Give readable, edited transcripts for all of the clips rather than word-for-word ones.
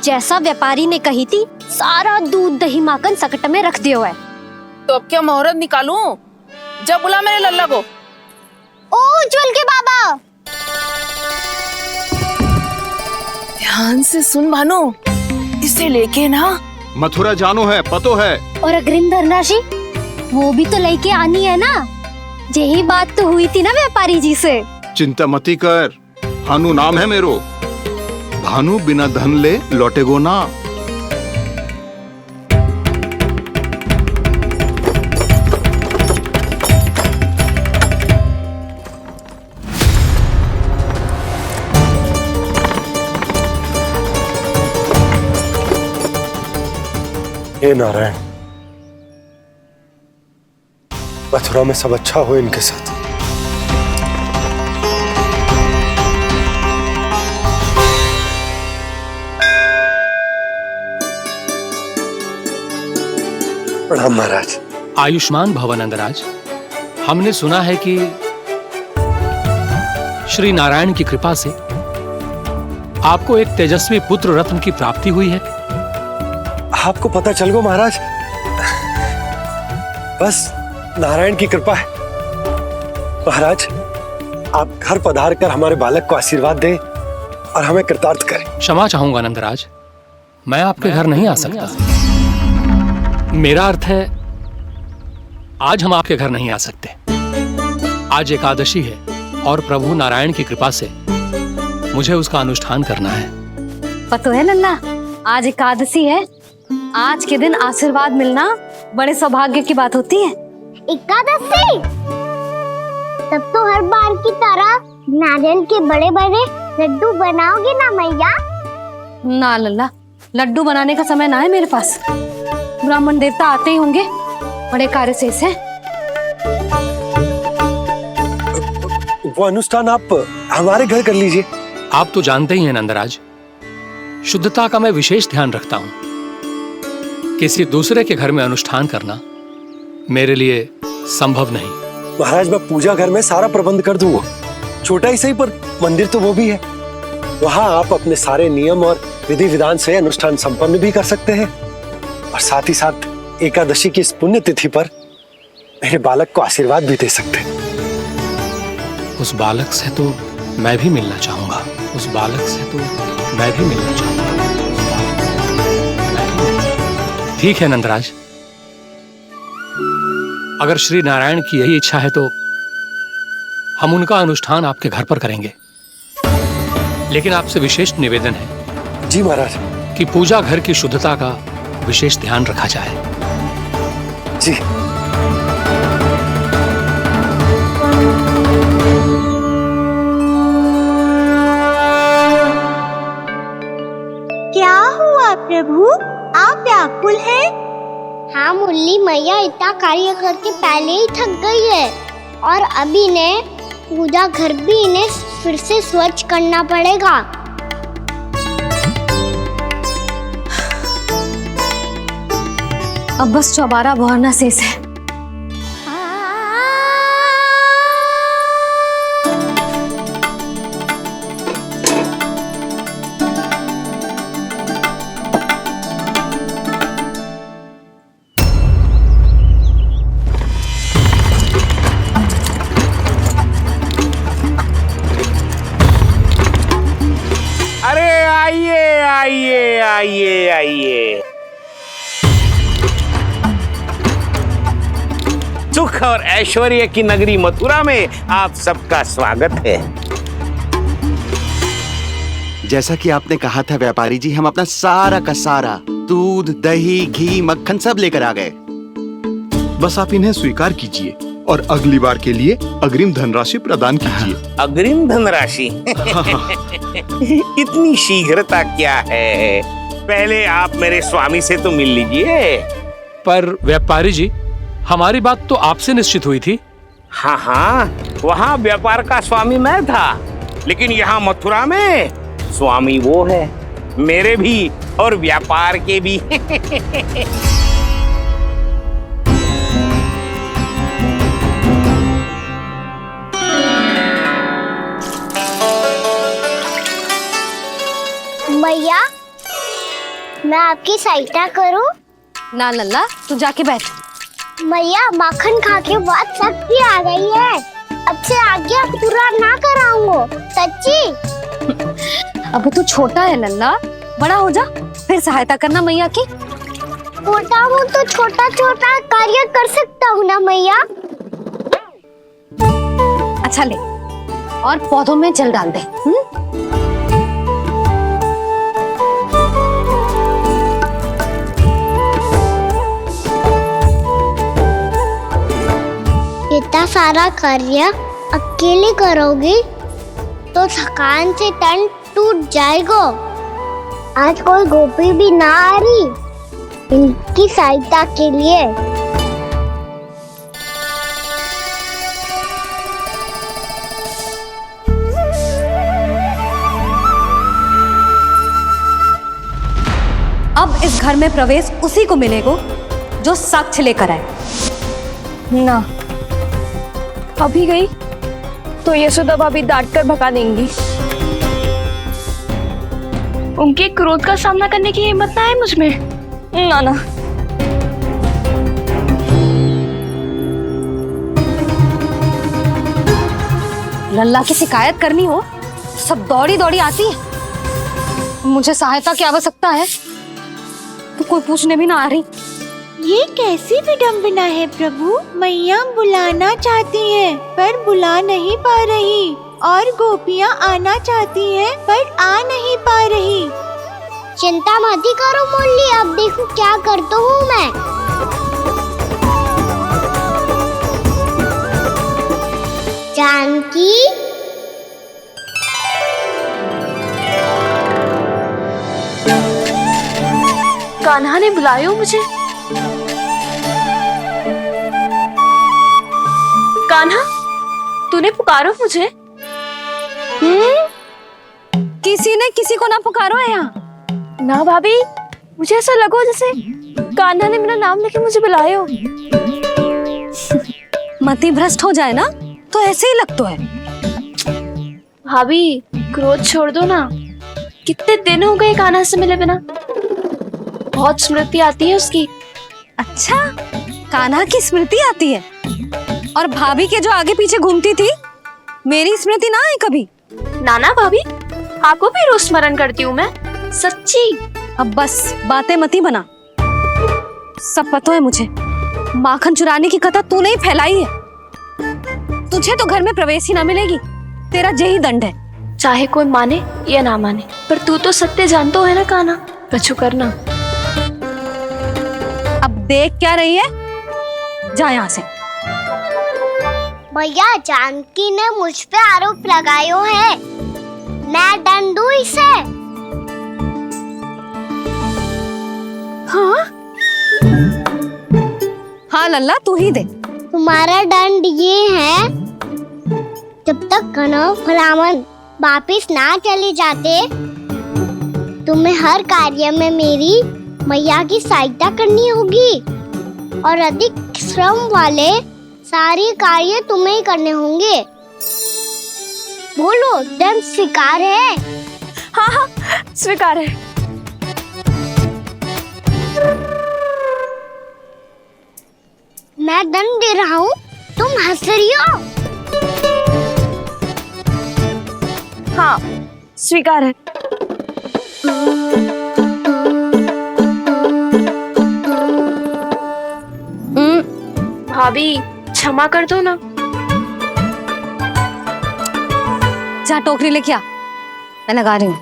जैसा व्यापारी ने कही थी, सारा दूध दही माखन सकट में रख दियो है। तो अब क्या मुहूर्त निकालूं? जब बुला मेरे लल्ला को। ओ उज्जवल के बाबा, ध्यान से सुन भानु, इसे लेके ना मथुरा जानो है, पतो है। और अग्रिम धनराशि वो भी तो लेके आनी है ना। यही बात तो हुई थी ना व्यापारी जी से। चिंता मती कर, भानु नाम है मेरो। भानु बिना धन ले लौटेगो ना। हे नारायण, मथुरा में सब अच्छा हो इनके साथ। प्रणाम महाराज। आयुष्मान भव नंदराज। हमने सुना है कि श्री नारायण की कृपा से आपको एक तेजस्वी पुत्र रत्न की प्राप्ति हुई है। आपको पता चल गो महाराज, बस नारायण की कृपा है। महाराज, आप घर पधार कर हमारे बालक को आशीर्वाद दें और हमें कृतार्थ करें। क्षमा चाहूंगा नंदराज, मैं आपके घर नहीं आ सकता। मेरा अर्थ है, आज हम आपके घर नहीं आ सकते। आज एकादशी है और प्रभु नारायण की कृपा से मुझे उसका अनुष्ठान करना है। पता है लल्ला, आज एकादशी है। आज के दिन आशीर्वाद मिलना बड़े सौभाग्य की बात होती है। एकादशी, तब तो हर बार की तरह नारियल के बड़े बड़े लड्डू बनाओगे ना मैया? ना लल्ला, लड्डू बनाने का समय ना है मेरे पास। ब्राह्मण देवता आते ही होंगे, बड़े कार्य शेष हैं। वो अनुष्ठान आप हमारे घर कर लीजिए। आप तो जानते ही हैं नंदराज, शुद्धता का मैं विशेष ध्यान रखता हूं। किसी दूसरे के घर में अनुष्ठान करना मेरे लिए संभव नहीं। महाराज, मैं पूजा घर में सारा प्रबंध कर दूंगा। छोटा ही सही, पर मंदिर तो वो भी है। वहां आप अपने सारे नियम और विधि विधान से अनुष्ठान संपन्न भी कर सकते हैं और साथ ही साथ एकादशी की इस पुण्य तिथि पर मेरे बालक को आशीर्वाद भी दे सकते हैं। उस बालक से तो मैं भी मिलना चाहूंगा। उस बालक से तो मैं भी मिलना चाहूंगा। ठीक है नंदराज, अगर श्री नारायण की यही इच्छा है तो हम उनका अनुष्ठान आपके घर पर करेंगे। लेकिन आपसे विशेष निवेदन है। जी महाराज। कि पूजा घर की शुद्धता का विशेष ध्यान रखा जाए। जी। क्या हुआ प्रभु, आप व्याकुल हैं? हाँ मुरली मैया इतना कार्य करके पहले ही थक गई है और अभी ने पूजा घर भी इन्हें फिर से स्वच्छ करना पड़ेगा। अब बस चौबारा बहाना शेष है। आइए आइए। सुख और ऐश्वर्य की नगरी मथुरा में आप सबका स्वागत है। जैसा कि आपने कहा था व्यापारी जी, हम अपना सारा का सारा दूध दही घी मक्खन सब लेकर आ गए। बस आप इन्हें स्वीकार कीजिए और अगली बार के लिए अग्रिम धनराशि प्रदान कीजिए। अग्रिम धनराशि? इतनी शीघ्रता क्या है? पहले आप मेरे स्वामी से तो मिल लीजिए। पर व्यापारी जी, हमारी बात तो आपसे निश्चित हुई थी। हाँ हाँ, वहाँ व्यापार का स्वामी मैं था, लेकिन यहाँ मथुरा में स्वामी वो है, मेरे भी और व्यापार के भी। भैया, मैं आपकी सहायता करूं? ना लल्ला, तू जाके बैठ। मैया माखन खा के बहुत शक्ति आ गई है। अब से आगे पूरा ना कराऊंगा, सच्ची। अभी तू छोटा है लल्ला, बड़ा हो जा फिर सहायता करना मैया की। छोटा हूँ तो छोटा छोटा कार्य कर सकता हूँ ना मैया। अच्छा ले, और पौधों में जल डाल दे। इतना सारा कार्य अकेले करोगी तो थकान से तन टूट जाएगा। आज कोई गोपी भी ना आ रही इनकी सहायता के लिए। अब इस घर में प्रवेश उसी को मिलेगा जो साक्ष्य लेकर आए। ना, अभी गई तो यशोदा भाभी डांट कर भगा देंगी। उनके क्रोध का सामना करने की हिम्मत ना है मुझ में। ना ना, लल्ला की शिकायत करनी हो सब दौड़ी दौड़ी आती है। मुझे सहायता की आवश्यकता है तो कोई पूछने भी ना आ रही। ये कैसी विडंबना है प्रभु। मैया बुलाना चाहती हैं पर बुला नहीं पा रही, और गोपियाँ आना चाहती हैं पर आ नहीं पा रही। चिंता मत ही करो मुरली, अब देखो क्या करता हूँ मैं। जानकी, कान्हा ने बुलाया मुझे। कान्हा, तूने पुकारो मुझे। किसी ने किसी को ना पुकारो है यहाँ। ना भाभी, मुझे ऐसा लगो जैसे कान्हा ने मेरा नाम लेके मुझे बुलाया हो। मति भ्रष्ट हो जाए ना तो ऐसे ही लगता है। भाभी, क्रोध छोड़ दो ना। कितने दिन हो गए कान्हा से मिले बिना। बहुत स्मृति आती है उसकी। अच्छा, कान्हा की स्मृति आती है? और भाभी के जो आगे पीछे घूमती थी, मेरी स्मृति ना आई कभी? नाना भाभी, आपको भी रोज स्मरण करती हूँ मैं, सच्ची। अब बस बातें मत ही बना। सब पता है मुझे, माखन चुराने की कथा तूने ही फैलाई है। तुझे तो घर में प्रवेश ही ना मिलेगी, तेरा यही दंड है। चाहे कोई माने या ना माने, पर तू तो सत्य जानतो है ना कान्हा, कछु करना। अब देख क्या रही है, जा यहाँ से। भैया, जानकी ने मुझ पे आरोप लगायो है, मैं दंड दूं इसे? हाँ हाँ लल्ला, तू ही दे। तुम्हारा दंड ये है, जब तक कनव फलावन वापिस ना चले जाते, तुम्हें हर कार्य में मेरी मैया की सहायता करनी होगी, और अधिक श्रम वाले सारे कार्य तुम्हें ही करने होंगे। बोलो, दंड स्वीकार है? हाँ हाँ, स्वीकार है। मैं दंड दे रहा हूँ, तुम हंस रही हो? हाँ, स्वीकार है। भाभी, क्षमा कर दो ना। जा टोकरी लेके आ, मैं लगा रही हूँ।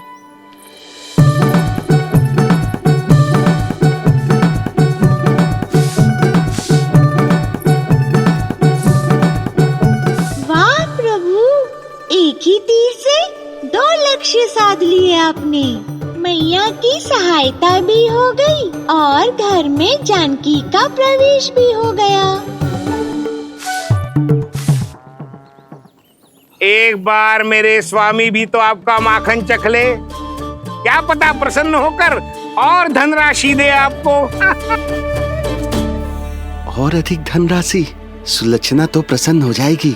वाह प्रभु, एक ही तीर से 2 लक्ष्य साध लिए आपने। मैया की सहायता भी हो गई और घर में जानकी का प्रवेश भी हो गया। एक बार मेरे स्वामी भी तो आपका माखन चख ले, क्या पता प्रसन्न होकर और धनराशि दे आपको। और अधिक धनराशि? सुलक्षणा तो प्रसन्न हो जाएगी।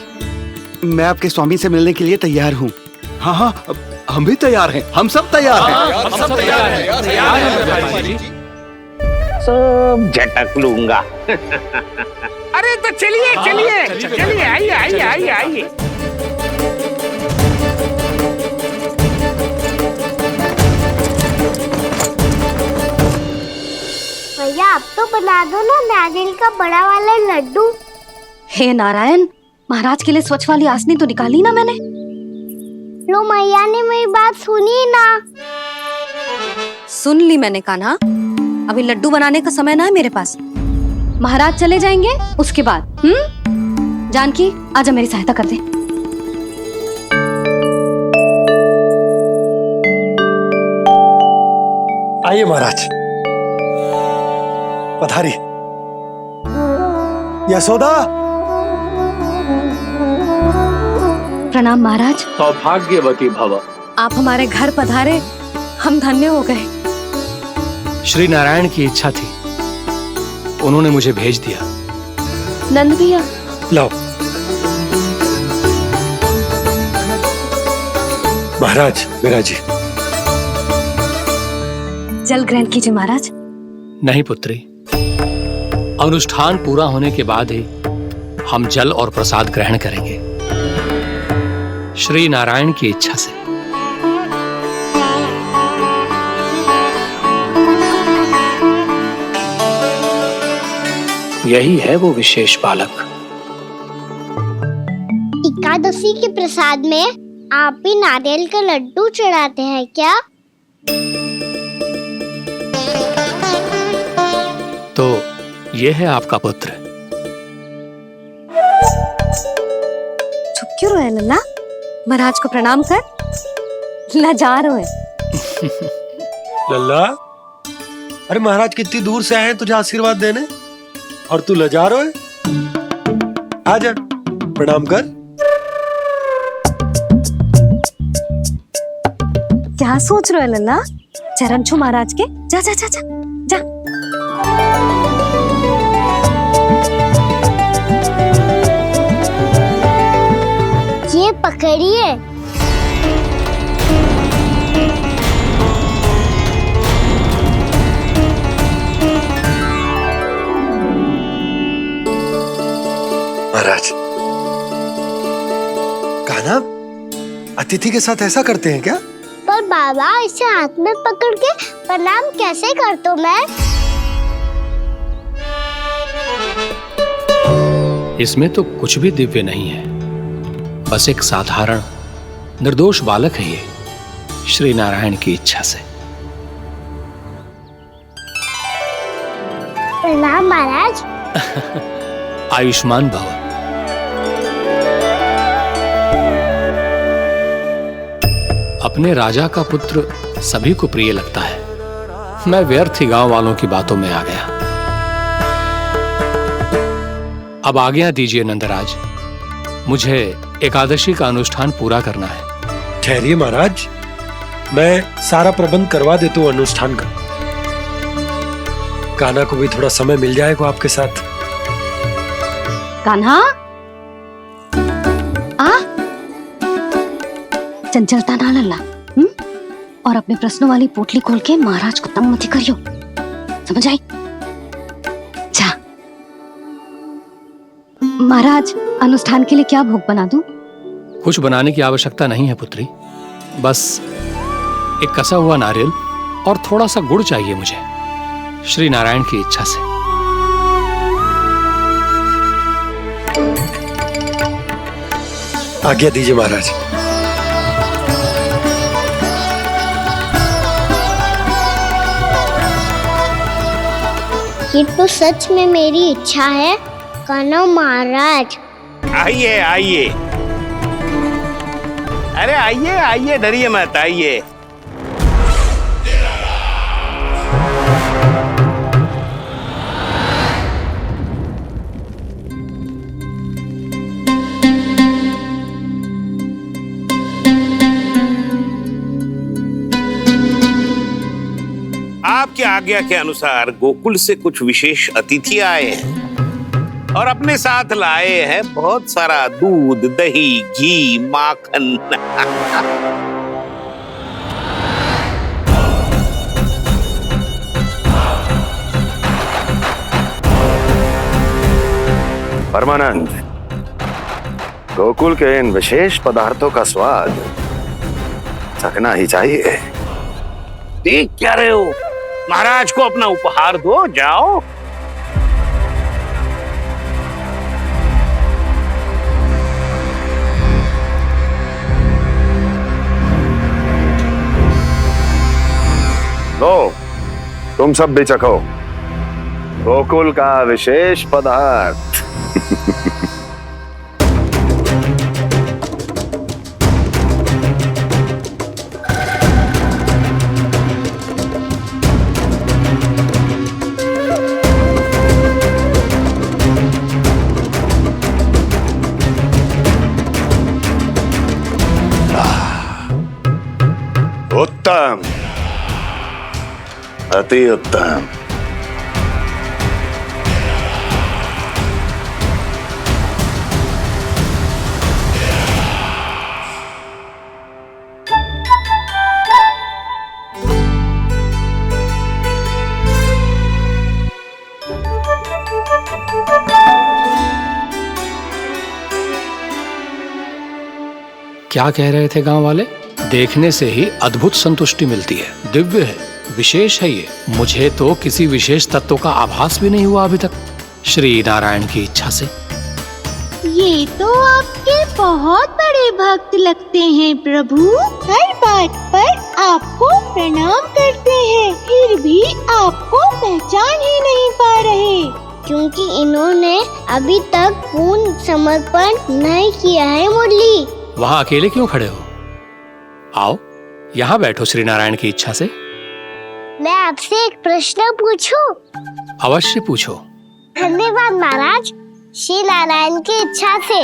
मैं आपके स्वामी से मिलने के लिए तैयार हूँ। हाँ हाँ, हम भी तैयार हैं, हम सब तैयार हैं। हम सब तैयार हैं, तैयार हैं व्यापारी जी। सब झटक लूंगा। अरे तो चलिए चलिए चलिए, आइए आइए आइए आइए। भैया आप तो बना दो ना नारियल का बड़ा वाला लड्डू। हे नारायण, महाराज के लिए स्वच्छ वाली आसनी तो निकाली ना मैंने। लो मैया ने मेरी बात सुनी ना। सुन ली मैंने कान्हा, अभी लड्डू बनाने का समय ना है मेरे पास। महाराज चले जाएंगे उसके बाद। जानकी आजा मेरी सहायता कर दे। आइए महाराज, पधारी। यशोदा। प्रणाम महाराज। सौभाग्यवती भव। आप हमारे घर पधारे, हम धन्य हो गए। श्री नारायण की इच्छा थी, उन्होंने मुझे भेज दिया। नंद भैया, लाओ। महाराज मेरा जी। जल ग्रहण कीजिए महाराज। नहीं पुत्री, अनुष्ठान पूरा होने के बाद ही हम जल और प्रसाद ग्रहण करेंगे, श्री नारायण की इच्छा से। यही है वो विशेष बालक। एकादशी के प्रसाद में आप भी नारियल का लड्डू चढ़ाते हैं क्या? तो ये है आपका पुत्र। चुप क्यों रोए लल्ला? महाराज को प्रणाम कर। लाजार रोए। लल्ला, अरे महाराज कितनी दूर से आए हैं तुझे आशीर्वाद देने, और तू लजा रहा है। आजा, प्रणाम कर। क्या सोच रहे हो लल्ला? चरण छू महाराज के। जा जा जा जा जा। ये पकड़िए। महाराज, कान्हा, अतिथि के साथ ऐसा करते हैं क्या? पर बाबा, इसे हाथ में पकड़ के प्रणाम कैसे करता हूँ मैं? इसमें तो कुछ भी दिव्य नहीं है, बस एक साधारण निर्दोष बालक है ये, श्री नारायण की इच्छा से। प्रणाम महाराज। आयुष्मान भव। अपने राजा का पुत्र सभी को प्रिय लगता है। मैं व्यर्थ ही गांव वालों की बातों में आ गया। अब आज्ञा दीजिए नंदराज, मुझे एकादशी का अनुष्ठान पूरा करना है। ठहरिए महाराज, मैं सारा प्रबंध करवा देता हूँ अनुष्ठान का। कान्हा को भी थोड़ा समय मिल जाएगा आपके साथ। कान्हा, आ चंचलता ना लल्ला। और अपने प्रश्नों वाली पोटली खोल के महाराज को तंग मत करियो, समझ आई? जा। महाराज, अनुष्ठान के लिए क्या भोग बना दूं? कुछ बनाने की आवश्यकता नहीं है पुत्री, बस एक कसा हुआ नारियल और थोड़ा सा गुड़ चाहिए मुझे, श्री नारायण की इच्छा से। आज्ञा दीजिए महाराज। ये तो सच में मेरी इच्छा है कान्हा महाराज। आइए आइए, अरे आइए आइए, डरिए मत, आइए। आपकी आज्ञा के अनुसार गोकुल से कुछ विशेष अतिथि आए हैं और अपने साथ लाए हैं बहुत सारा दूध, दही, घी, माखन। परमानंद, गोकुल के इन विशेष पदार्थों का स्वाद चखना ही चाहिए। देख क्या रहे हो? महाराज को अपना उपहार दो, जाओ। लो, तुम सब भी चखो गोकुल का विशेष पदार्थ। उत्तम, अति उत्तम। क्या कह रहे थे गांव वाले? देखने से ही अद्भुत संतुष्टि मिलती है, दिव्य है, विशेष है ये। मुझे तो किसी विशेष तत्व का आभास भी नहीं हुआ अभी तक, श्री नारायण की इच्छा से। ये तो आपके बहुत बड़े भक्त लगते हैं प्रभु। हर बात पर आपको प्रणाम करते हैं, फिर भी आपको पहचान ही नहीं पा रहे। क्योंकि इन्होंने अभी तक पूर्ण समर्पण नहीं किया है मुरली। वहाँ अकेले क्यों खड़े हो? आओ यहाँ बैठो श्री नारायण की इच्छा से। मैं आपसे एक प्रश्न पूछूं? अवश्य पूछो। धन्यवाद महाराज, श्री नारायण की इच्छा से।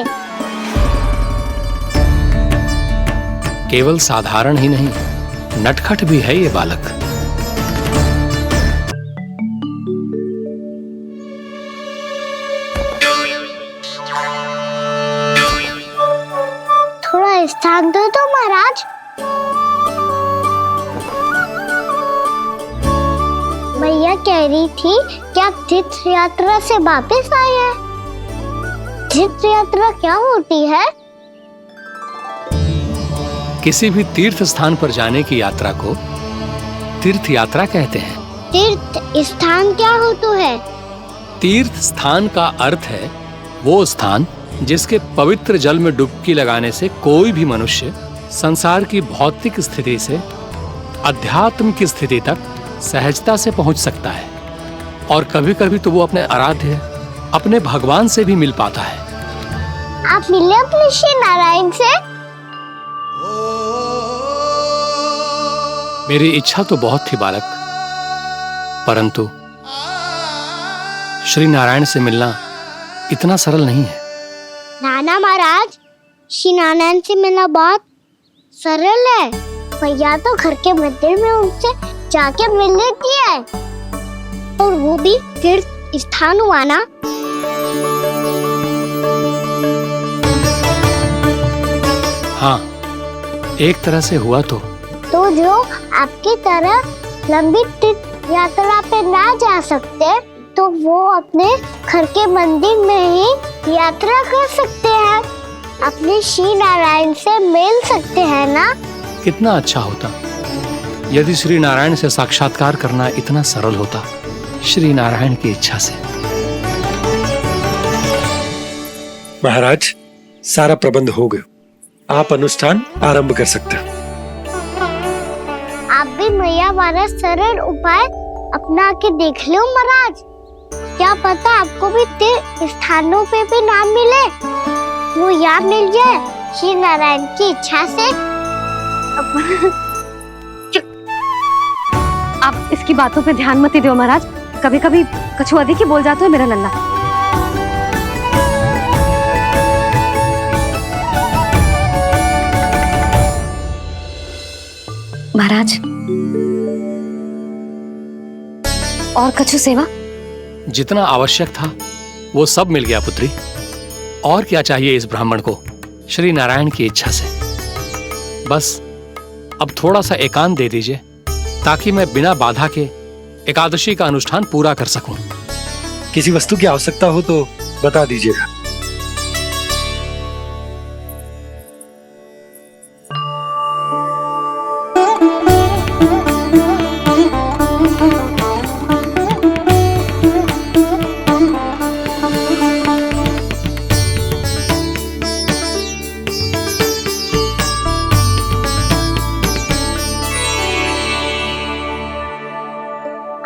केवल साधारण ही नहीं, नटखट भी है ये बालक। थोड़ा स्थान दो तो महाराज। भैया कह रही थी कि आप तीर्थ यात्रा से वापस आए हैं। तीर्थ यात्रा क्या होती है? किसी भी तीर्थ स्थान पर जाने की यात्रा को तीर्थ यात्रा कहते हैं। तीर्थ स्थान क्या होता है? तीर्थ स्थान का अर्थ है वो स्थान जिसके पवित्र जल में डुबकी लगाने से कोई भी मनुष्य संसार की भौतिक स्थिति से अध्यात्म की स्थिति तक सहजता से पहुंच सकता है, और कभी कभी तो वो अपने आराध्य, अपने भगवान से भी मिल पाता है। आप मिले अपने श्री नारायण से? मेरी इच्छा तो बहुत थी बालक, परंतु श्री नारायण से मिलना इतना सरल नहीं है। नाना महाराज, श्री नारायण से मिलना बहुत सरल है। भैया तो घर के मंदिर में उनसे जाके मिल लेती है, और वो भी तीर्थ स्थान हुआ ना। हाँ, एक तरह से हुआ तो जो आपकी तरह लंबी तीर्थ यात्रा पे ना जा सकते, तो वो अपने घर के मंदिर में ही यात्रा कर सकते हैं, अपने श्री नारायण से मिल सकते हैं ना। कितना अच्छा होता यदि श्री नारायण से साक्षात्कार करना इतना सरल होता, श्री नारायण की इच्छा से। महाराज, सारा प्रबंध हो गया, आप अनुष्ठान आरंभ कर सकते हैं। आप भी मैया वाला सरल उपाय अपना के देख लो महाराज। क्या पता आपको भी तीर्थ स्थानों पे भी नाम मिले, वो यहाँ मिल जाए श्री नारायण की इच्छा से। आप इसकी बातों पे ध्यान मत दो महाराज, कभी कभी कछु अधिक ही बोल जाते हो मेरा लल्ला। महाराज, और कछु सेवा? जितना आवश्यक था वो सब मिल गया पुत्री। और क्या चाहिए इस ब्राह्मण को श्री नारायण की इच्छा से? बस अब थोड़ा सा एकांत दे दीजिए, ताकि मैं बिना बाधा के एकादशी का अनुष्ठान पूरा कर सकूं। किसी वस्तु की आवश्यकता हो तो बता दीजिएगा।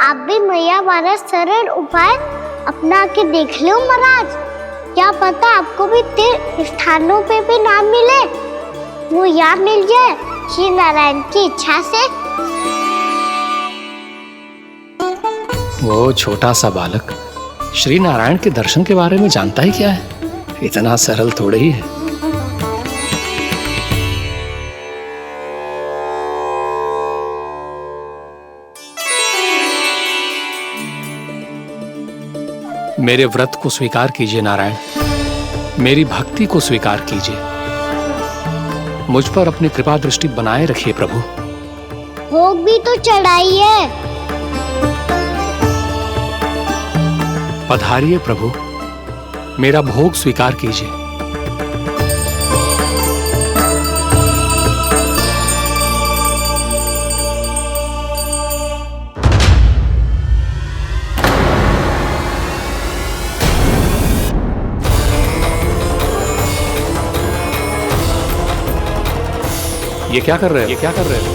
आप भी मैया वाला सरल उपाय अपना के देख लो महाराज। क्या पता आपको भी तीर्थ स्थानों पे भी नाम मिले, वो यहाँ मिल जाए श्री नारायण की इच्छा से। वो छोटा सा बालक श्री नारायण के दर्शन के बारे में जानता ही क्या है? इतना सरल थोड़े ही है। मेरे व्रत को स्वीकार कीजिए नारायण, मेरी भक्ति को स्वीकार कीजिए, मुझ पर अपनी कृपा दृष्टि बनाए रखिए प्रभु। भोग भी तो चढ़ाइए। पधारिए प्रभु, मेरा भोग स्वीकार कीजिए। ये क्या कर रहे हो? ये क्या कर रहे हो?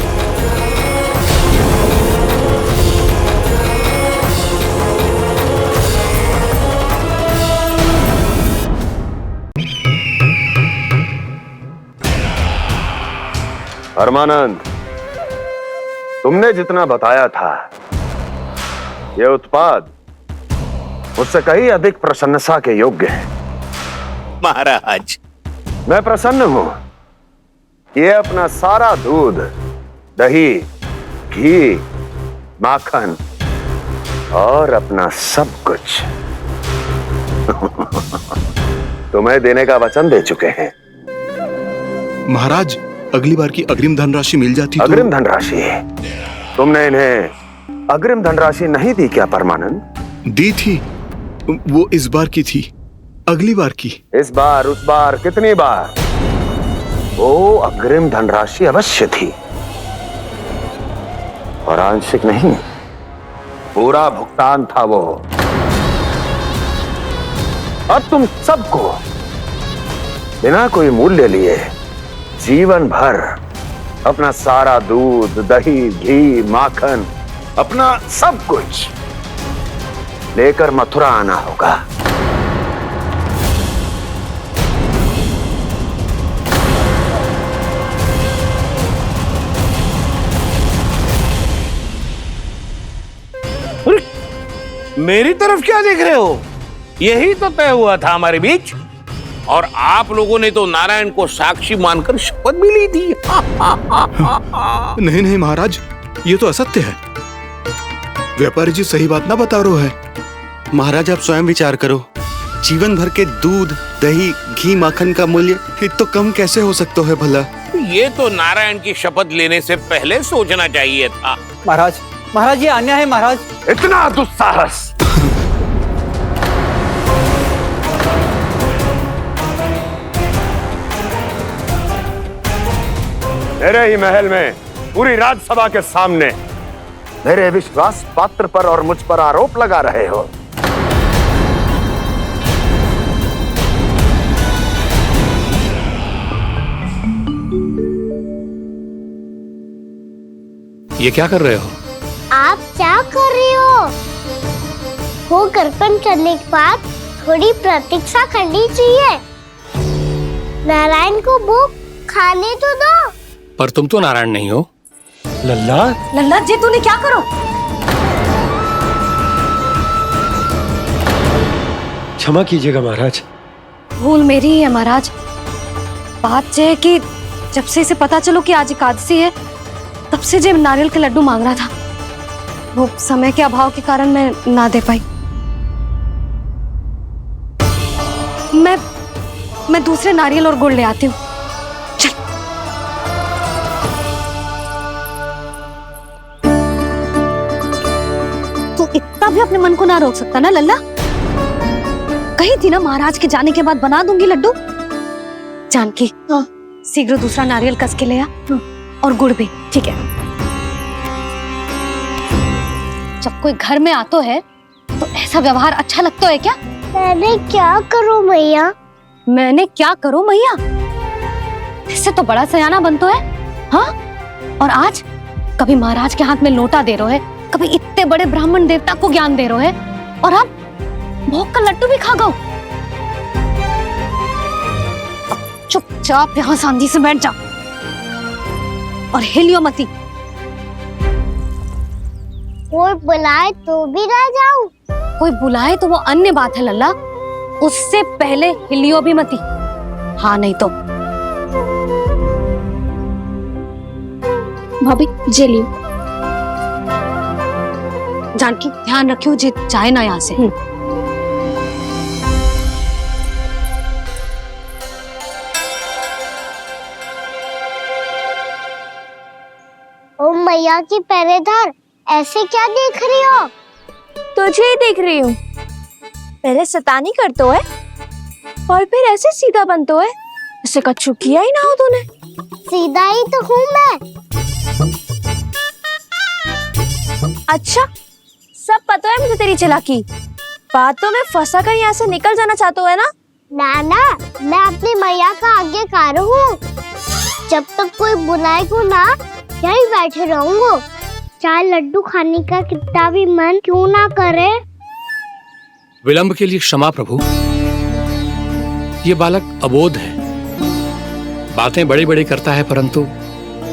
परमानंद, तुमने जितना बताया था, यह उत्पाद मुझसे कहीं अधिक प्रशंसा के योग्य है। महाराज, मैं प्रसन्न हूं। ये अपना सारा दूध, दही, घी, माखन और अपना सब कुछ तुम्हें देने का वचन दे चुके हैं। महाराज, अगली बार की अग्रिम धनराशि मिल जाती तो। अग्रिम धनराशि? तुमने इन्हें अग्रिम धनराशि नहीं दी क्या परमानंद? दी थी, वो इस बार की थी, अगली बार की। इस बार, उस बार, कितनी बार? वो अग्रिम धनराशि अवश्य थी, और आंशिक नहीं, पूरा भुगतान था वो। अब तुम सबको बिना कोई मूल्य लिए जीवन भर अपना सारा दूध, दही, घी, माखन, अपना सब कुछ लेकर मथुरा आना होगा। मेरी तरफ क्या देख रहे हो? यही तो तय हुआ था हमारे बीच, और आप लोगों ने तो नारायण को साक्षी मानकर शपथ भी ली थी। नहीं नहीं महाराज, ये तो असत्य है। व्यापारी जी सही बात ना बता रहे हैं। महाराज, आप स्वयं विचार करो, जीवन भर के दूध, दही, घी, माखन का मूल्य इतना कम कैसे हो सकता है भला? ये तो नारायण की शपथ लेने से पहले सोचना चाहिए था। महाराज, महाराज ये अन्याय है महाराज। इतना दुस्साहस! मेरे ही महल में पूरी राजसभा के सामने मेरे विश्वास पात्र पर और मुझ पर आरोप लगा रहे हो। ये क्या कर रहे हो? आप क्या कर रहे हो? भोग अर्पण करने के बाद थोड़ी प्रतीक्षा करनी चाहिए। नारायण को भोग खाने तो दो। पर तुम तो नारायण नहीं हो। लल्ला, लल्ला जी, तूने क्या करो? क्षमा कीजिएगा महाराज। भूल मेरी ही है महाराज। बात यह है कि जब से इसे पता चलो कि आज एकादशी है, तब से जो नारियल के लड्डू मांग रहा था, वो समय के अभाव के कारण मैं ना दे पाई। मैं दूसरे नारियल और गुड़ ले आती हूँ। चल। तू इतना भी अपने मन को ना रोक सकता ना लल्ला? कही थी ना महाराज के जाने के बाद बना दूंगी लड्डू। जानकी, शीघ्र दूसरा नारियल कस के ले आ, और गुड़ भी। ठीक है। जब कोई घर में आतो है तो ऐसा व्यवहार अच्छा लगता है क्या? मैंने क्या करूं मैया? मैंने क्या करूं मैया? इससे तो बड़ा सयाना बनतो है। हाँ? और आज कभी महाराज के हाथ में लोटा दे रहे है, कभी इतने बड़े ब्राह्मण देवता को ज्ञान दे रहे हो और आप भोग का लड्डू भी खा गओ। अब चुपचाप यहाँ शांति से बैठ जाओ और हिलियो मती। कोई बुलाए तो भी ना जाऊं? कोई बुलाए तो वो अन्य बात है लल्ला, उससे पहले हिलियो भी मती। हाँ नहीं तो भाभी जे लियो। जानकी ध्यान रखियो जे जाए ना यहाँ से। ओ मैया की पहरेदार, ऐसे क्या देख रही हो? तुझे ही देख रही हूँ। पहले शैतानी करतो है और फिर ऐसे सीधा बनतो है, ऐसे कछु किया ही ना हो तूने। सीधा ही तो हूँ मैं। अच्छा, सब पता है मुझे तेरी चालाकी। बातों में फंसा कर यहाँ से निकल जाना चाहते हो है ना? ना, मैं अपनी मैया का आज्ञाकार हूँ। जब तक कोई बुलाएगा ना, यही बैठे रहूंगा। चाहे लड्डू खाने का कितना भी मन क्यों ना करे। विलंब के लिए क्षमा प्रभु। ये बालक अबोध है, बातें बड़ी बड़ी करता है परंतु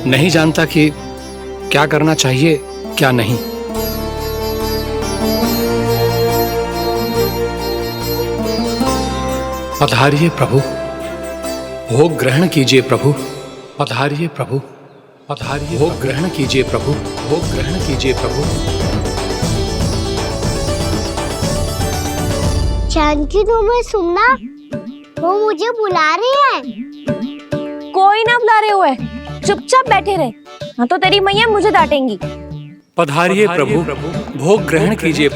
नहीं जानता कि क्या करना चाहिए क्या नहीं। पधारिए प्रभु, भोग ग्रहण कीजिए प्रभु। पधारिए प्रभु, पधारिए। भोग ग्रहण कीजिए प्रभु, भोग ग्रहण कीजिए प्रभु। जानकी तुम्हें सुनना, वो मुझे बुला रही है। कोई ना बुला रहे हुए, चुपचाप बैठे रहे, हाँ तो तेरी मैया मुझे डांटेंगी। पधारिए प्रभु, भोग ग्रहण कीजिए।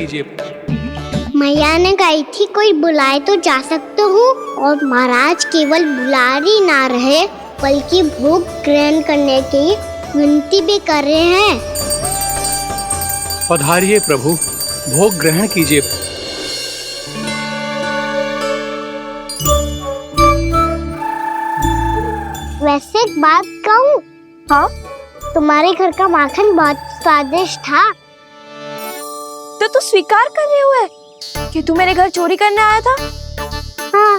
मैया ने कही थी कोई बुलाए तो जा सकते हूँ, और महाराज केवल बुलारी ना रहे बल्कि भोग ग्रहण करने की विनती भी कर रहे हैं। पधारिए प्रभु, भोग ग्रहण कीजिए। वैसे एक बात कहूँ? हाँ? तुम्हारे घर का माखन बहुत स्वादिष्ट था। तो तू स्वीकार कर रहे हुए कि तू मेरे घर चोरी करने आया था? हाँ।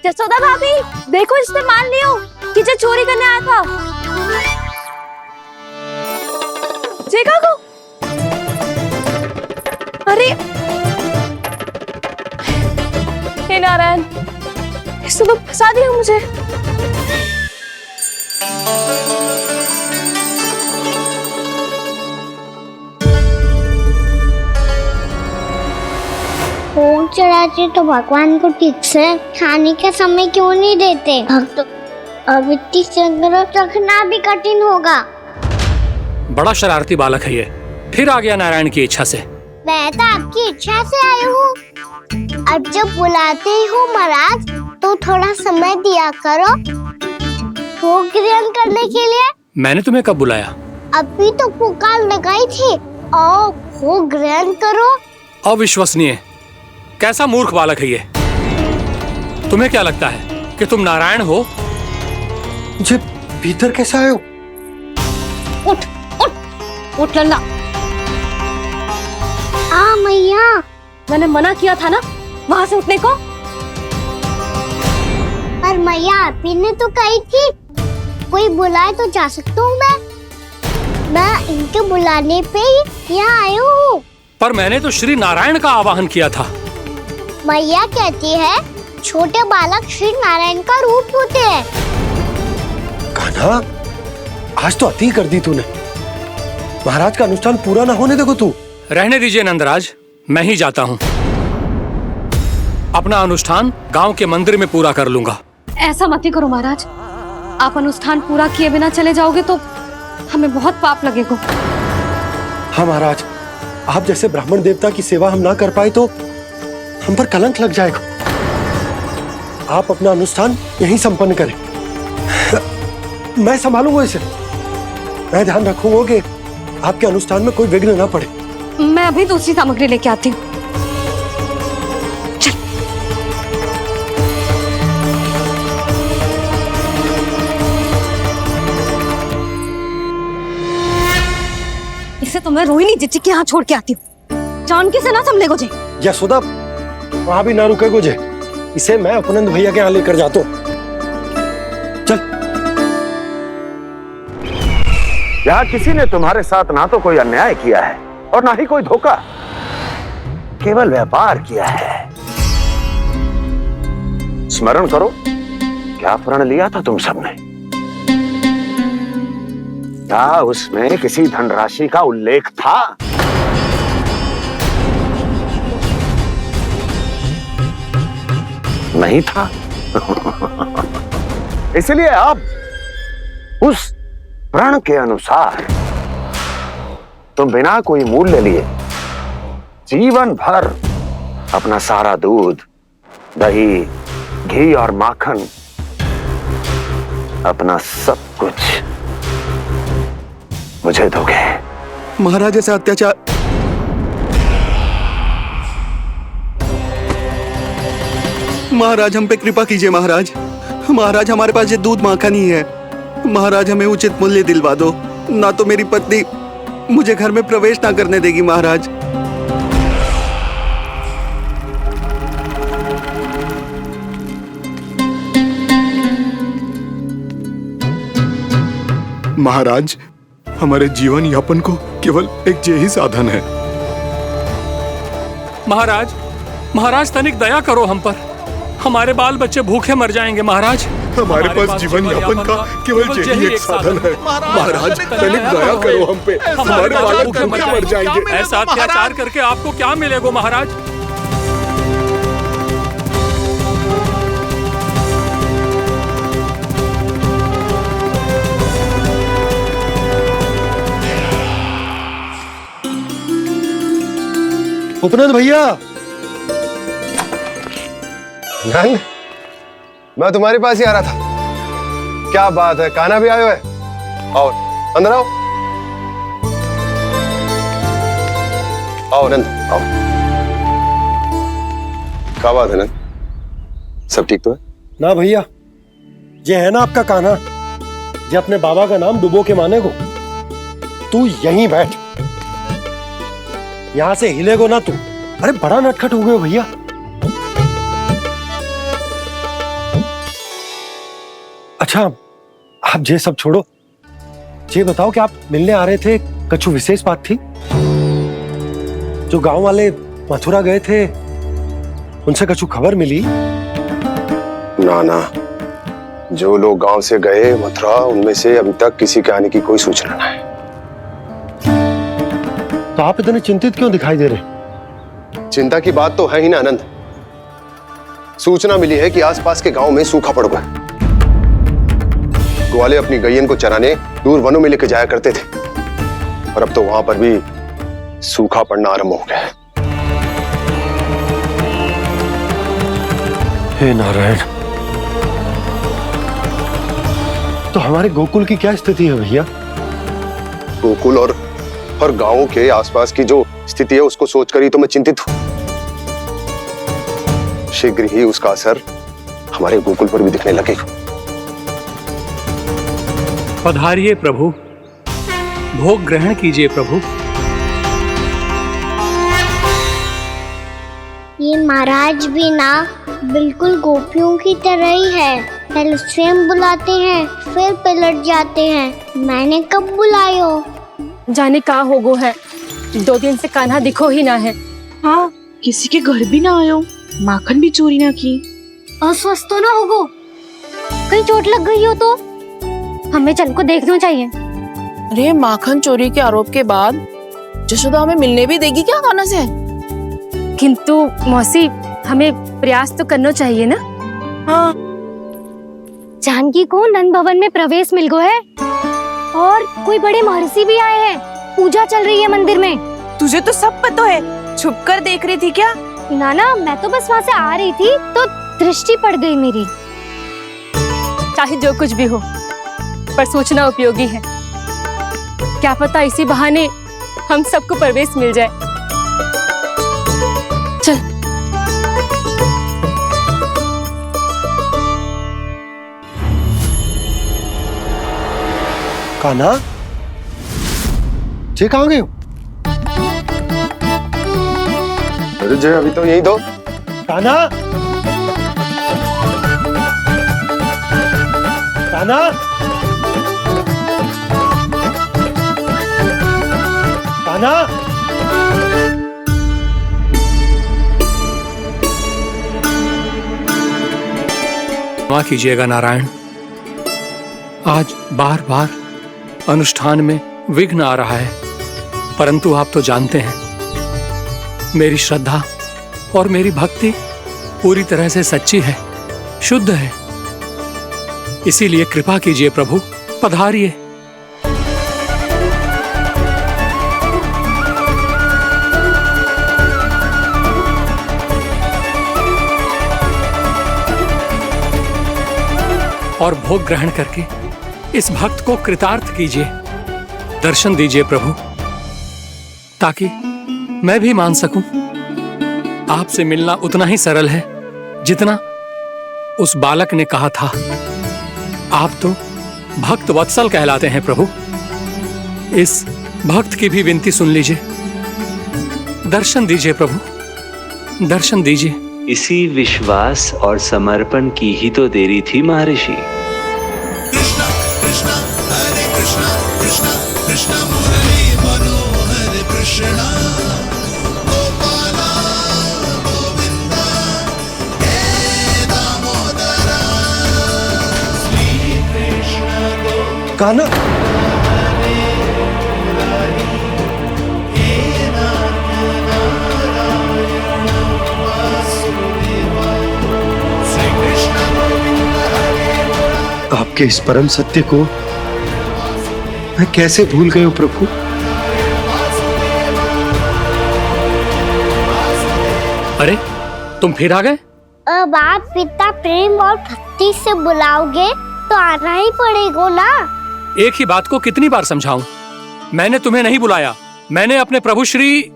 जसोदा भाभी, देखो इसने मान लियो कि जो चोरी करने आया था। देखा को? अरे हे नारायण, इसने तो फंसा दिया मुझे। भोग चढ़ाते तो भगवान को ठीक से खाने का समय क्यों नहीं देते? भक्त अब इतनी संग्रह रखना भी कठिन होगा। बड़ा शरारती बालक है ये, फिर आ गया नारायण की इच्छा से। मैं तो आपकी इच्छा से आई हूँ। अब जब बुलाते ही हो महाराज, तो थोड़ा समय दिया करो भोग ग्रहण करने के लिए। मैंने तुम्हें कब बुलाया? अभी तो पुकार लगाई थी, आओ भोग ग्रहण करो। अविश्वसनीय, कैसा मूर्ख बालक है ये। तुम्हें क्या लगता है कि तुम नारायण हो? मुझे भीतर कैसे आए हो? उठ उठ उठ लल्ला। मैया, मैंने मना किया था ना वहां से उठने को। पर मैया आपी ने तो कही थी कोई बुलाए तो जा सकता हूँ। मैं इनके बुलाने पे ही यहाँ आई हूँ। पर मैंने तो श्री नारायण का आवाहन किया था। मैया कहती है छोटे बालक श्री नारायण का रूप होते हैं। कान्हा, आज तो अति कर दी तूने। महाराज का अनुष्ठान पूरा ना होने देखो तू। रहने दीजिए नंदराज, मैं ही जाता हूँ। अपना अनुष्ठान गांव के मंदिर में पूरा कर लूंगा। ऐसा मत ही करो महाराज, आप अनुष्ठान पूरा किए बिना चले जाओगे तो हमें बहुत पाप लगेगा। हाँ महाराज, आप जैसे ब्राह्मण देवता की सेवा हम ना कर पाए तो हम पर कलंक लग जाएगा। आप अपना अनुष्ठान यहीं संपन्न करें, मैं संभालूंगा इसे। मैं ध्यान रखूंगा कि आपके अनुष्ठान में कोई विघ्न ना पड़े। मैं अभी दूसरी सामग्री लेके आती हूँ। इसे तो मैं रोहिणी जीजी के यहाँ छोड़ के आती हूँ। जानकी से ना संभले गुजे। यशोदा वहां भी ना रुके गुजे, इसे मैं उपनंद भैया के यहाँ लेकर जाता हूँ। चल। यहाँ किसी ने तुम्हारे साथ ना तो कोई अन्याय किया है और ना ही कोई धोखा, केवल व्यापार किया है। स्मरण करो, क्या प्रण लिया था तुम सबने? क्या उसमें किसी धनराशि का उल्लेख था? नहीं था। इसलिए अब उस प्रण के अनुसार तुम बिना कोई मूल्य लिए जीवन भर अपना सारा दूध, दही, घी और माखन, अपना सब कुछ मुझे दोगे। महाराज ऐसा अत्याचार। महाराज हम पे कृपा कीजिए महाराज। महाराज हमारे पास ये दूध माखन ही है। महाराज हमें उचित मूल्य दिलवा दो, ना तो मेरी पत्नी मुझे घर में प्रवेश ना करने देगी महाराज। महाराज हमारे जीवन यापन को केवल एक यही साधन है। महाराज, महाराज तनिक दया करो हम पर। हमारे बाल बच्चे भूखे मर जाएंगे महाराज। हमारे पास जीवन यापन का केवल यही एक साधन है। महाराज तनिक दया करो हम पे, हमारे बालक भूखे मर जाएंगे। ऐसा अत्याचार करके आपको क्या मिलेगा महाराज? उपनंद भैया। नंद, मैं तुम्हारे पास ही आ रहा था। क्या बात है, कान्हा भी आयो है? आओ अंदर आओ। आओ नंद आओ। क्या बात है नंद, सब ठीक तो है ना? भैया ये है ना आपका कान्हा, ये अपने बाबा का नाम डुबो के माने को। तू यहीं बैठ, यहां से हिलेगो ना तू। अरे बड़ा नटखट हो गए हो भैया। अच्छा आप ये सब छोड़ो, ये बताओ कि आप मिलने आ रहे थे, कछु विशेष बात थी? जो गांव वाले मथुरा गए थे उनसे कछु खबर मिली? ना ना, जो लोग गांव से गए मथुरा उनमें से अभी तक किसी के आने की कोई सूचना नहीं है। तो आप इतने चिंतित क्यों दिखाई दे रहे? चिंता की बात तो है ही ना आनंद। सूचना मिली है कि आसपास के गांव में सूखा पड़ गया। ग्वाले अपनी गैयन को चराने दूर वनों में लेकर जाया करते थे, और अब तो वहां पर भी सूखा पड़ना आरंभ हो गया है। हे नारायण, तो हमारे गोकुल की क्या स्थिति है भैया? गोकुल और गांवों के आसपास की जो स्थिति है उसको सोचकर ही तो मैं चिंतित हूं। शीघ्र ही उसका असर हमारे गोकुल पर भी दिखने लगेगा। पधारिए प्रभु, भोग ग्रहण कीजिए प्रभु। ये महाराज भी ना बिल्कुल गोपियों की तरह ही है। पहले स्वयं बुलाते हैं फिर पलट जाते हैं। मैंने कब बुलायो? जाने का होगो है, 2 दिन से कान्हा दिखो ही ना है। हाँ, किसी के घर भी ना आयो, माखन भी चोरी ना की। अस्वस्थ तो ना होगो, कहीं चोट लग गई हो तो? हमें चल को देखना चाहिए। अरे माखन चोरी के आरोप के बाद जशोदा हमें मिलने भी देगी क्या कान्हा से? किंतु मौसी, हमें प्रयास तो करना चाहिए ना। हाँ, जानकी को नंद भवन में प्रवेश मिल गया है और कोई बड़े महर्षि भी आए हैं। पूजा चल रही है मंदिर में। तुझे तो सब पता है, छुप कर देख रही थी क्या? ना, मैं तो बस वहाँ से आ रही थी तो दृष्टि पड़ गई मेरी। चाहे जो कुछ भी हो, पर सूचना उपयोगी है। क्या पता इसी बहाने हम सबको प्रवेश मिल जाए। चल। कान्हा, ये कहाँ गए हो? जय अभी तो यही दो। कान्हा, कान्हा, कान्हा। क्षमा कीजिएगा नारायण, आज बार बार अनुष्ठान में विघ्न आ रहा है, परंतु आप तो जानते हैं मेरी श्रद्धा और मेरी भक्ति पूरी तरह से सच्ची है, शुद्ध है। इसीलिए कृपा कीजिए प्रभु, पधारिए। और भोग ग्रहण करके इस भक्त को कृतार्थ कीजिए। दर्शन दीजिए प्रभु, ताकि मैं भी मान सकूं आपसे मिलना उतना ही सरल है जितना उस बालक ने कहा था। आप तो भक्त वत्सल कहलाते हैं प्रभु। इस भक्त की भी विनती सुन लीजिए। दर्शन दीजिए प्रभु, दर्शन दीजिए। इसी विश्वास और समर्पण की ही तो देरी थी महर्षि। कृष्णा कृष्णा हरे कृष्णा कृष्णा कृष्णा मुरली मनोहर कृष्णा गोपाला गोविंदा हे दामोदरा श्री कृष्ण गोविंदा। कान्हा, आपके इस परम सत्य को मैं कैसे भूल गया हूं प्रभु। अरे तुम फिर आ गए? अब आप इतना प्रेम और भक्ति से बुलाओगे तो आना ही पड़ेगा ना। एक ही बात को कितनी बार समझाऊं? मैंने तुम्हें नहीं बुलाया, मैंने अपने प्रभु श्री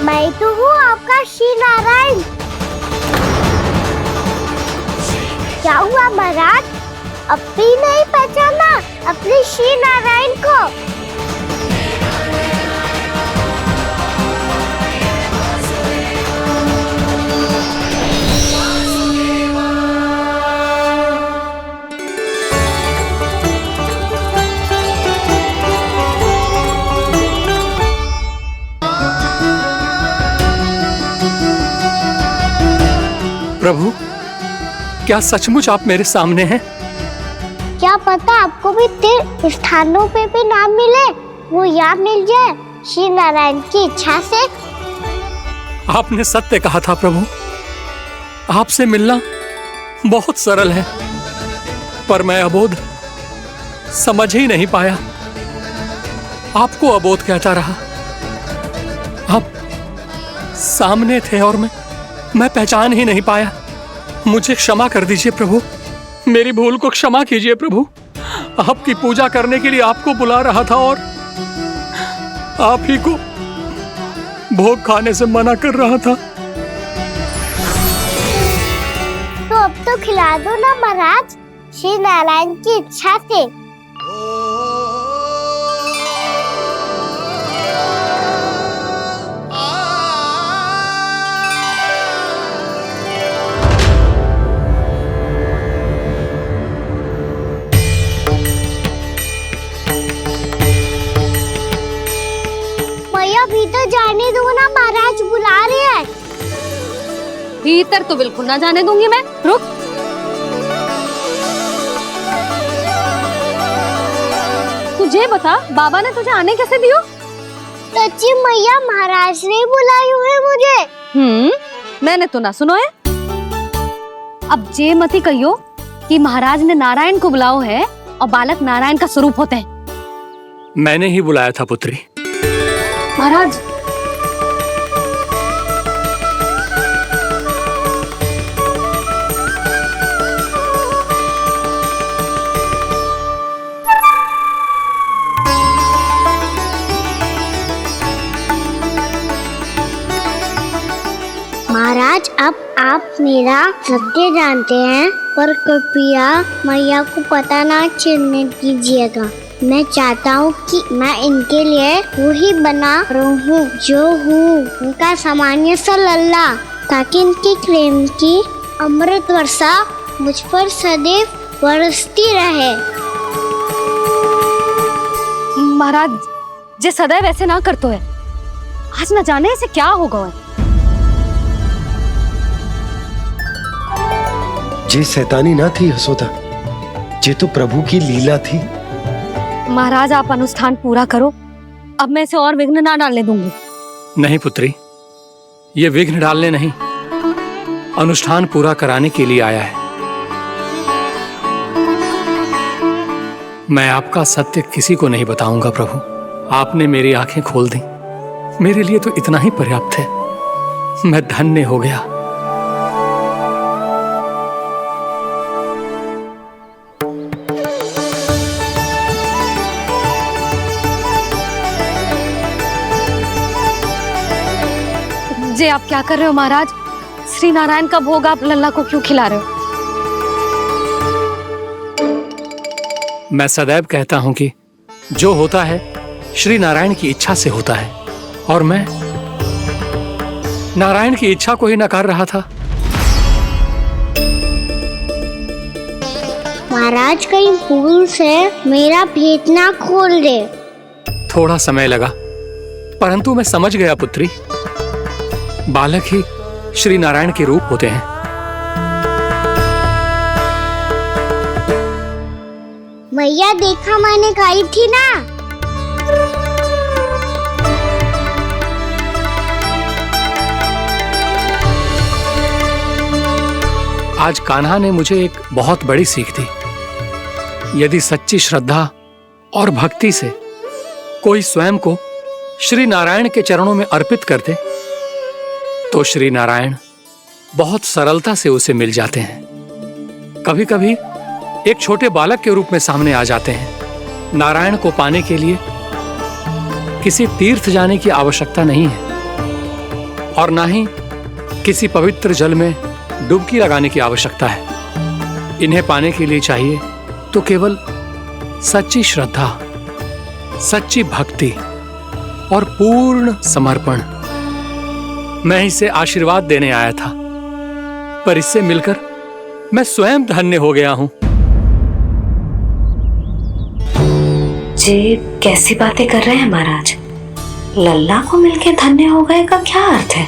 मैं तो हूँ आपका श्री नारायण। क्या हुआ महाराज, अब भी नहीं पहचाना अपने श्री नारायण को? प्रभु, क्या सचमुच आप मेरे सामने हैं? क्या पता आपको भी तीर्थ स्थानों पे भी नाम मिले, वो याद मिल जाए श्री नारायण की इच्छा से। आपने सत्य कहा था प्रभु, आपसे मिलना बहुत सरल है, पर मैं अबोध समझ ही नहीं पाया। आपको अबोध कहता रहा। आप सामने थे और मैं पहचान ही नहीं पाया। मुझे क्षमा कर दीजिए प्रभु, मेरी भूल को क्षमा कीजिए प्रभु। आपकी पूजा करने के लिए आपको बुला रहा था और आप ही को भोग खाने से मना कर रहा था। तो अब तो खिला दो ना महाराज, श्री नारायण की इच्छा से। भीतर जाने दो ना, महाराज बुला रहे हैं। भीतर तो बिल्कुल ना जाने दूंगी मैं, रुक। तुझे बता, बाबा ने तुझे आने कैसे दियो? सच्ची मैया, महाराज ने बुलाई हुई मुझे। मैंने तो ना सुनो है। अब जे मती कहियो कि महाराज ने नारायण को बुलाओ है और बालक नारायण का स्वरूप होते हैं। मैंने ही बुलाया था पुत्री। महाराज, मेरा सत्य जानते हैं, पर कृपया मैया को पता ना चलने दीजिएगा। मैं चाहता हूँ कि मैं इनके लिए वही बना रहूँ जो हूँ, उनका सामान्य सा लल्ला, ताकि इनके प्रेम की अमृत वर्षा मुझ पर सदैव बरसती रहे। महाराज जे सदैव ऐसे ना करते है, आज न जाने इसे क्या होगा। ये शैतानी ना थी यशोदा, ये तो प्रभु की लीला थी। महाराज आप अनुष्ठान पूरा करो, अब मैं इसे और विघ्न ना डालने दूंगी। नहीं पुत्री, ये विघ्न डालने नहीं, अनुष्ठान पूरा कराने के लिए आया है। मैं आपका सत्य किसी को नहीं बताऊंगा प्रभु। आपने मेरी आंखें खोल दी, मेरे लिए तो इतना ही पर्याप्त है। मैं धन्य हो गया। जे आप क्या कर रहे हो महाराज? श्री नारायण का भोग आप लल्ला को क्यों खिला रहे हो? मैं सदैव कहता हूं कि जो होता है श्री नारायण की इच्छा से होता है, और मैं नारायण की इच्छा को ही नकार रहा था। महाराज कहीं भूल से मेरा भेद ना खोल दे। थोड़ा समय लगा, परंतु मैं समझ गया पुत्री। बालक ही श्री नारायण के रूप होते हैं। मैया देखा मैंने गाई थी ना। आज कान्हा ने मुझे एक बहुत बड़ी सीख दी। यदि सच्ची श्रद्धा और भक्ति से कोई स्वयं को श्री नारायण के चरणों में अर्पित कर दे, तो श्री नारायण बहुत सरलता से उसे मिल जाते हैं। कभी कभी एक छोटे बालक के रूप में सामने आ जाते हैं। नारायण को पाने के लिए किसी तीर्थ जाने की आवश्यकता नहीं है, और ना ही किसी पवित्र जल में डुबकी लगाने की आवश्यकता है। इन्हें पाने के लिए चाहिए तो केवल सच्ची श्रद्धा, सच्ची भक्ति और पूर्ण समर्पण। मैं इसे आशीर्वाद देने आया था, पर इससे मिलकर मैं स्वयं धन्य हो गया हूं। जी कैसी बातें कर रहे हैं महाराज? लल्ला को मिलके धन्य हो गए का क्या अर्थ है?